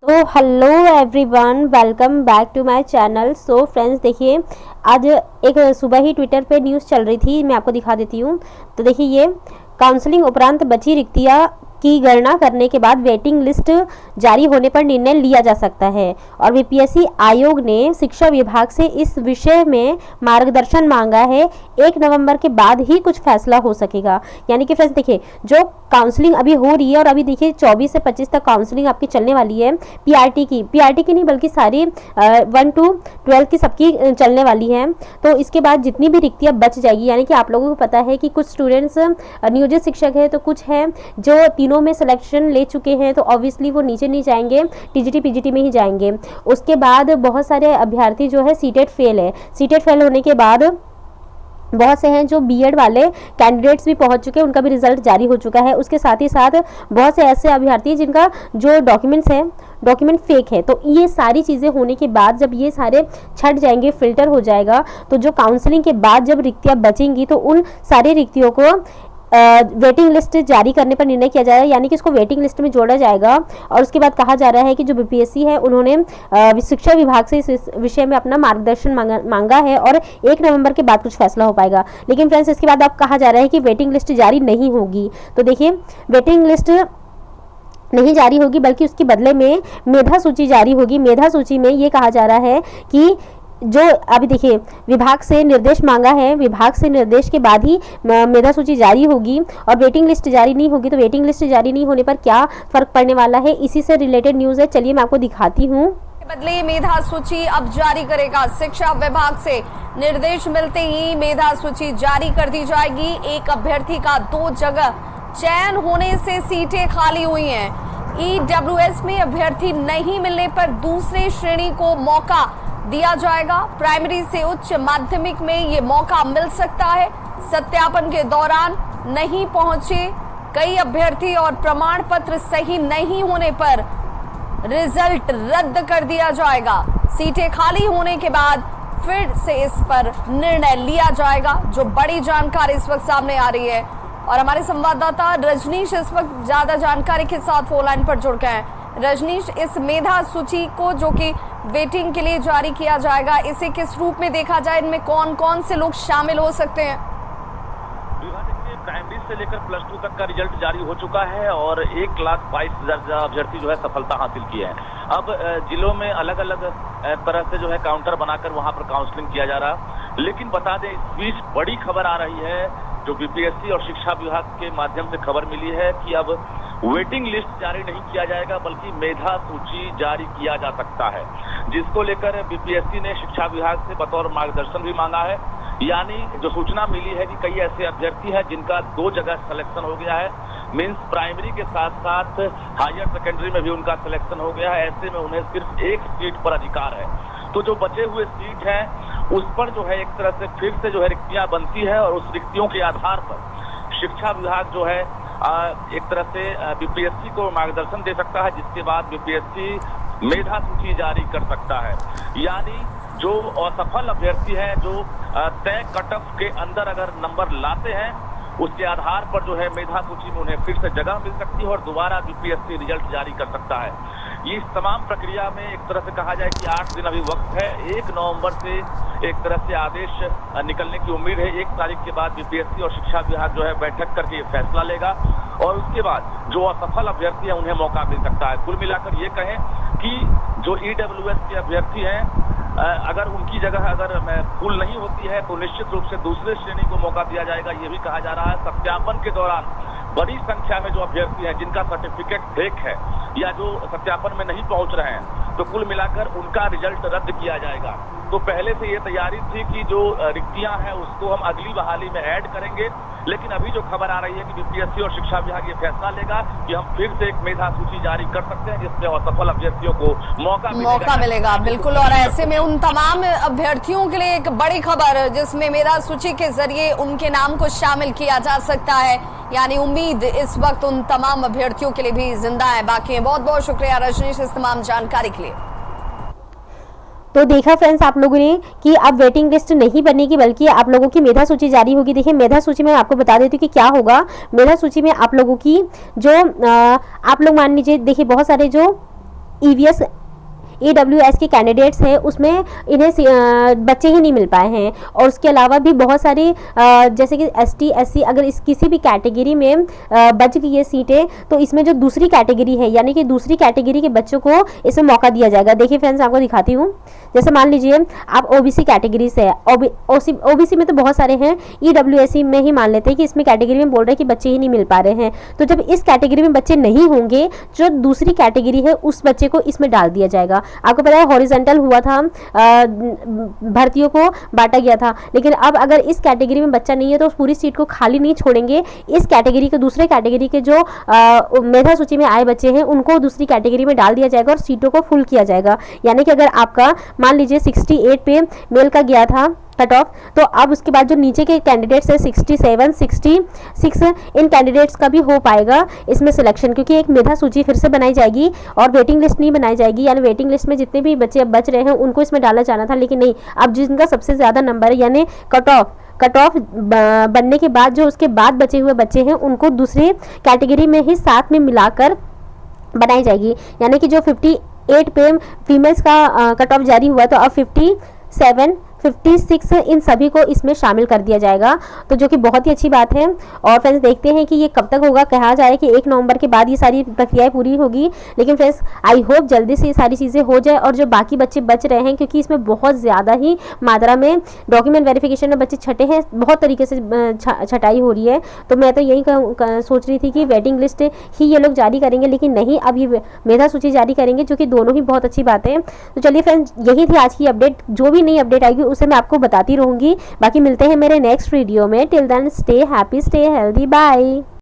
तो hello everyone, welcome back to my channel. So friends, देखिए आज एक सुबह ही ट्विटर पे न्यूज़ चल रही थी, मैं आपको दिखा देती हूँ। तो देखिए, ये काउंसलिंग उपरांत बची रिक्तियाँ की गणना करने के बाद वेटिंग लिस्ट जारी होने पर निर्णय लिया जा सकता है। और बीपीएससी आयोग ने शिक्षा विभाग से इस विषय में मार्गदर्शन मांगा है। 1 नवंबर के बाद ही कुछ फैसला हो सकेगा। यानी कि फ्रेंड्स देखिए, जो काउंसलिंग अभी हो रही है और अभी देखिए 24 से 25 तक काउंसलिंग आपकी चलने वाली है। पीआरटी की नहीं बल्कि सारी 1 to 12 की सबकी चलने वाली है। तो इसके बाद जितनी भी रिक्तियाँ बच जाएगी, यानी कि आप लोगों को पता है कि कुछ स्टूडेंट्स नियोजित शिक्षक है, तो कुछ है जो तीनों में सिलेक्शन ले चुके हैं, तो ऑब्वियसली वो नीचे नहीं जाएंगे, टीजीटी पीजीटी में ही जाएंगे। उसके बाद बहुत सारे अभ्यर्थी जो है सीटेट फेल होने के बाद बहुत से हैं जो बीएड वाले कैंडिडेट्स भी पहुंच चुके हैं, उनका भी रिजल्ट जारी हो चुका है। उसके साथ ही साथ बहुत से ऐसे अभ्यर्थी हैं जिनका जो डॉक्यूमेंट फेक है। तो ये सारी चीज़ें होने के बाद जब ये सारे छट जाएंगे, फिल्टर हो जाएगा, तो जो काउंसलिंग के बाद जब रिक्तियाँ बचेंगी तो उन सारी रिक्तियों को वेटिंग लिस्ट जारी करने पर निर्णय किया जाएगा, यानी कि इसको वेटिंग लिस्ट में जोड़ा जाएगा। और उसके बाद कहा जा रहा है कि जो बीपीएससी है उन्होंने शिक्षा विभाग से इस विषय में अपना मार्गदर्शन मांगा है और 1 नवंबर के बाद कुछ फैसला हो पाएगा। लेकिन फ्रेंड्स, इसके बाद अब कहा जा रहा है कि वेटिंग लिस्ट जारी नहीं होगी। तो देखिए, वेटिंग लिस्ट नहीं जारी होगी, बल्कि उसके बदले में मेधा सूची जारी होगी। मेधा सूची में ये कहा जा रहा है कि जो अभी देखिए विभाग से निर्देश मांगा है, विभाग से निर्देश के बाद ही मेधा सूची जारी होगी। और वेटिंग लिस्ट जारी नहीं होगी, तो वेटिंग लिस्ट जारी नहीं होने पर क्या फर्क पड़ने वाला है, इसी से रिलेटेड न्यूज़ है। चलिए मैं आपको दिखाती हूँ। बदले मेधा सूची अब जारी करेगा शिक्षा विभाग से। निर्देश मिलते ही मेधा सूची जारी कर दी जाएगी। एक अभ्यर्थी का 2 जगह चयन होने से सीटें खाली हुई हैं। ईडब्ल्यूएस में अभ्यर्थी नहीं मिलने पर दूसरे श्रेणी को मौका दिया जाएगा। प्राइमरी से उच्च माध्यमिक में ये मौका मिल सकता है। सत्यापन के दौरान नहीं पहुंचे कई अभ्यर्थी और प्रमाण पत्र सही नहीं होने पर रिजल्ट रद्द कर दिया जाएगा। सीटें खाली होने के बाद फिर से इस पर निर्णय लिया जाएगा। जो बड़ी जानकारी इस वक्त सामने आ रही है, और हमारे संवाददाता रजनीश इस वक्त ज्यादा जानकारी के साथ फोन लाइन पर जुड़ गए हैं। रजनीश, इस मेधा सूची को जो कि वेटिंग के लिए जारी किया जाएगा, इसे किस रूप में देखा जाए, इनमें कौन कौन से लोग शामिल हो सकते हैं? प्राइमरी से लेकर +2 तक का रिजल्ट जारी हो चुका है और 1,22,000 अभ्यर्थी जो है सफलता हासिल किए हैं। अब जिलों में अलग अलग तरह से जो है काउंटर बनाकर वहां पर काउंसलिंग किया जा रहा। लेकिन बता दें, इस बीच बड़ी खबर आ रही है, जो बीपीएससी और शिक्षा विभाग के माध्यम से खबर मिली है कि अब वेटिंग लिस्ट जारी नहीं किया जाएगा, बल्कि मेधा सूची जारी किया जा सकता है, जिसको लेकर बीपीएससी ने शिक्षा विभाग से बतौर मार्गदर्शन भी मांगा है। यानी जो सूचना मिली है कि कई ऐसे अभ्यर्थी हैं जिनका 2 जगह सिलेक्शन हो गया है, मींस प्राइमरी के साथ साथ हायर सेकेंडरी में भी उनका सिलेक्शन हो गया है। ऐसे में उन्हें सिर्फ 1 सीट पर अधिकार है। तो जो बचे हुए सीट हैं उस पर जो है एक तरह से फिर से जो है रिक्तियां बनती है, और उस रिक्तियों के आधार पर शिक्षा विभाग जो है एक तरह से बीपीएससी को मार्गदर्शन दे सकता है, जिसके बाद बीपीएससी मेधा सूची जारी कर सकता है। यानी जो असफल अभ्यर्थी हैं, जो तय कट ऑफ के अंदर अगर नंबर लाते हैं, उसके आधार पर जो है मेधा सूची में उन्हें फिर से जगह मिल सकती है और दोबारा बीपीएससी रिजल्ट जारी कर सकता है। ये इस तमाम प्रक्रिया में एक तरह से कहा जाए कि 8 दिन अभी वक्त है। 1 नवंबर से एक तरह से आदेश निकलने की उम्मीद है। 1 तारीख के बाद बीपीएससी और शिक्षा विभाग जो है बैठक करके ये फैसला लेगा, और उसके बाद जो असफल अभ्यर्थी है उन्हें मौका मिल सकता है। कुल मिलाकर ये कहें कि जो ईडब्ल्यूएस के अभ्यर्थी हैं, अगर उनकी जगह अगर फुल नहीं होती है तो निश्चित रूप से दूसरे श्रेणी को मौका दिया जाएगा। ये भी कहा जा रहा है सत्यापन के दौरान बड़ी संख्या में जो अभ्यर्थी हैं जिनका सर्टिफिकेट फेक है या जो सत्यापन में नहीं पहुंच रहे हैं, तो कुल मिलाकर उनका रिजल्ट रद्द किया जाएगा। तो पहले से ये तैयारी थी कि जो रिक्तियां हैं उसको हम अगली बहाली में ऐड करेंगे, लेकिन अभी जो खबर आ रही है कि बीपीएससी और शिक्षा विभाग ये फैसला लेगा कि हम फिर से एक मेधा सूची जारी कर सकते हैं, जिसमें असफल अभ्यर्थियों को मौका मिलेगा। बिल्कुल, और ऐसे में उन तमाम अभ्यर्थियों के लिए एक बड़ी खबर, जिसमें मेधा सूची के जरिए उनके नाम को शामिल किया जा सकता है। यानी उम्मीद इस वक्त उन तमाम अभ्यर्थियों के लिए भी जिंदा है, बाकी है। बहुत बहुत शुक्रिया रजनीश इस तमाम जानकारी के लिए। तो देखा फ्रेंड्स आप लोगों ने कि अब वेटिंग लिस्ट नहीं बनेगी, बल्कि आप लोगों की मेधा सूची जारी होगी। देखिए, मेधा सूची में आपको बता देती हूँ कि क्या होगा। मेधा सूची में आप लोगों की जो आप लोग मान लीजिए, देखिए बहुत सारे जो EVS EWS के कैंडिडेट्स हैं उसमें इन्हें बच्चे ही नहीं मिल पाए हैं। और उसके अलावा भी बहुत सारी जैसे कि ST SC अगर इस किसी भी कैटेगरी में बच गई ये सीटें तो इसमें जो दूसरी कैटेगरी है यानी कि दूसरी कैटेगरी के बच्चों को इसमें मौका दिया जाएगा। देखिए फ्रेंड्स आपको दिखाती हूँ। जैसे मान लीजिए आप OBC कैटेगरी से है, OBC में तो बहुत सारे हैं, EWS में ही मान लेते हैं कि इसमें कैटेगरी में बोल रहे हैं कि बच्चे ही नहीं मिल पा रहे हैं। तो जब इस कैटेगरी में बच्चे नहीं होंगे जो दूसरी कैटेगरी है उस बच्चे को इसमें डाल दिया जाएगा। आपको पता है हॉरिजॉन्टल हुआ था, भर्तियों को बांटा गया था, लेकिन अब अगर इस कैटेगरी में बच्चा नहीं है तो उस पूरी सीट को खाली नहीं छोड़ेंगे। इस कैटेगरी के दूसरे कैटेगरी के जो मेधा सूची में आए बच्चे हैं उनको दूसरी कैटेगरी में डाल दिया जाएगा और सीटों को फुल किया जाएगा। यानी कि अगर आपका मान लीजिए 68 पे मेल का गया था कट ऑफ, तो अब उसके बाद जो नीचे के कैंडिडेट्स है 67, 66 इन कैंडिडेट्स का भी हो पाएगा इसमें सिलेक्शन, क्योंकि एक मेधा सूची फिर से बनाई जाएगी और वेटिंग लिस्ट नहीं बनाई जाएगी। यानी वेटिंग लिस्ट में जितने भी बच्चे अब बच रहे हैं उनको इसमें डाला जाना था, लेकिन नहीं, अब जिनका सबसे ज़्यादा नंबर है यानी कट ऑफ बनने के बाद जो उसके बाद बचे हुए बच्चे हैं उनको दूसरी कैटेगरी में ही साथ में मिलाकर बनाई जाएगी। यानी कि जो 58 पे फीमेल्स का कट ऑफ जारी हुआ तो अब 57, 56 इन सभी को इसमें शामिल कर दिया जाएगा, तो जो कि बहुत ही अच्छी बात है। और फ्रेंड्स देखते हैं कि ये कब तक होगा। कहा जाए कि 1 नवंबर के बाद ये सारी प्रक्रियाएं पूरी होगी, लेकिन फ्रेंड्स आई होप जल्दी से ये सारी चीज़ें हो जाए और जो बाकी बच्चे बच रहे हैं, क्योंकि इसमें बहुत ज़्यादा ही मात्रा में डॉक्यूमेंट वेरिफिकेशन में बच्चे छटे हैं, बहुत तरीके से छटाई हो रही है। तो मैं तो यही सोच रही थी कि वेटिंग लिस्ट ही ये लोग जारी करेंगे, लेकिन नहीं, अब ये मेधा सूची जारी करेंगे, जो कि दोनों ही बहुत अच्छी बात है। तो चलिए फ्रेंड्स यही थी आज की अपडेट। जो भी नई अपडेट आएगी उसे मैं आपको बताती रहूंगी। बाकी मिलते हैं मेरे नेक्स्ट वीडियो में। Till then stay happy, stay healthy, bye.